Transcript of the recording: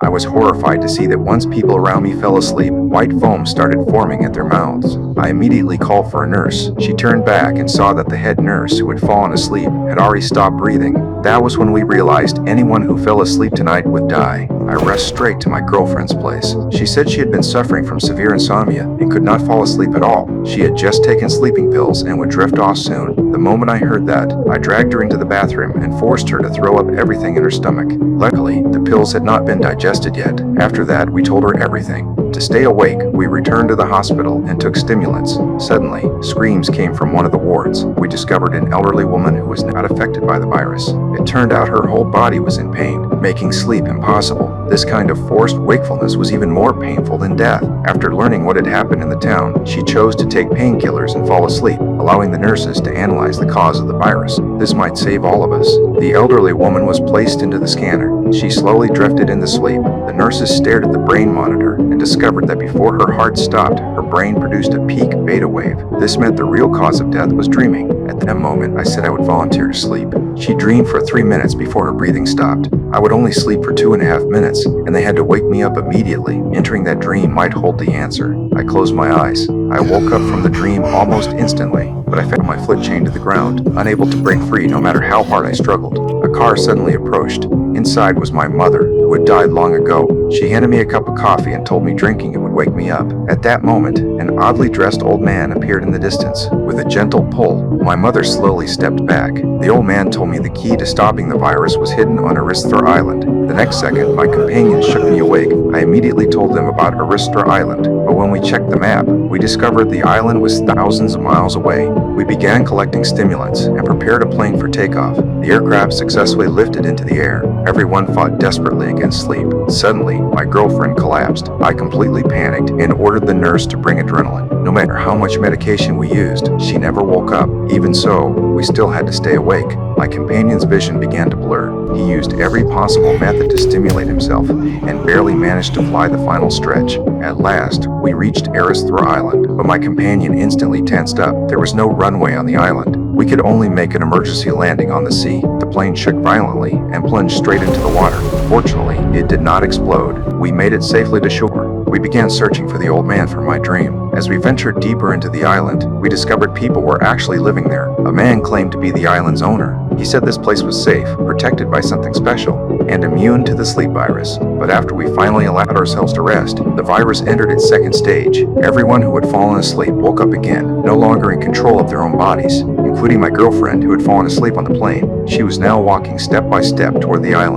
I was horrified to see that once people around me fell asleep, white foam started forming at their mouths. I immediately called for a nurse. She turned back and saw that the head nurse, who had fallen asleep, had already stopped breathing. That was when we realized anyone who fell asleep tonight would die. I rushed straight to my girlfriend's place. She said she had been suffering from severe insomnia and could not fall asleep at all. She had just taken sleeping pills and would drift off soon. The moment I heard that, I dragged her into the bathroom and forced her to throw up everything in her stomach. Luckily, the pills had not been digested yet. After that, we told her everything. To stay awake, we returned to the hospital and took stimulants. Suddenly, screams came from one of the wards. We discovered an elderly woman who was not affected by the virus. It turned out her whole body was in pain, making sleep impossible. This kind of forced wakefulness was even more painful than death. After learning what had happened in the town, she chose to take painkillers and fall asleep, allowing the nurses to analyze the cause of the virus. This might save all of us. The elderly woman was placed into the scanner. She slowly drifted into sleep. The nurses stared at the brain monitor and discovered that before her heart stopped, her brain produced a peak beta wave. This meant the real cause of death was dreaming. At that moment, I said I would volunteer to sleep. She dreamed for 3 minutes before her breathing stopped. I would only sleep for 2.5 minutes, and they had to wake me up immediately. Entering that dream might hold the answer. I closed my eyes. I woke up from the dream almost instantly, but I found my foot chained to the ground, unable to break free no matter how hard I struggled. A car suddenly approached. Inside was my mother, who had died long ago. She handed me a cup of coffee and told me drinking it would wake me up. At that moment, an oddly dressed old man appeared in the distance. With a gentle pull, my mother slowly stepped back. The old man told me the key to stopping the virus was hidden on Aristra Island. The next second, my companions shook me awake. I immediately told them about Aristra Island, but when we checked the map, we discovered the island was thousands of miles away. We began collecting stimulants and prepared a plane for takeoff. The aircraft successfully lifted into the air. Everyone fought desperately against sleep. Suddenly, my girlfriend collapsed. I completely panicked and ordered the nurse to bring adrenaline. No matter how much medication we used, she never woke up. Even so, we still had to stay awake. My companion's vision began to blur. He used every possible method to stimulate himself and barely managed to fly the final stretch. At last, we reached Aristra Island, but my companion instantly tensed up. There was no runway on the island. We could only make an emergency landing on the sea. The plane shook violently and plunged straight into the water. Fortunately, it did not explode. We made it safely to shore. We began searching for the old man from my dream. As we ventured deeper into the island, we discovered people were actually living there. A man claimed to be the island's owner. He said this place was safe, protected by something special, and immune to the sleep virus. But after we finally allowed ourselves to rest, the virus entered its second stage. Everyone who had fallen asleep woke up again, no longer in control of their own bodies, including my girlfriend who had fallen asleep on the plane. She was now walking step by step toward the island.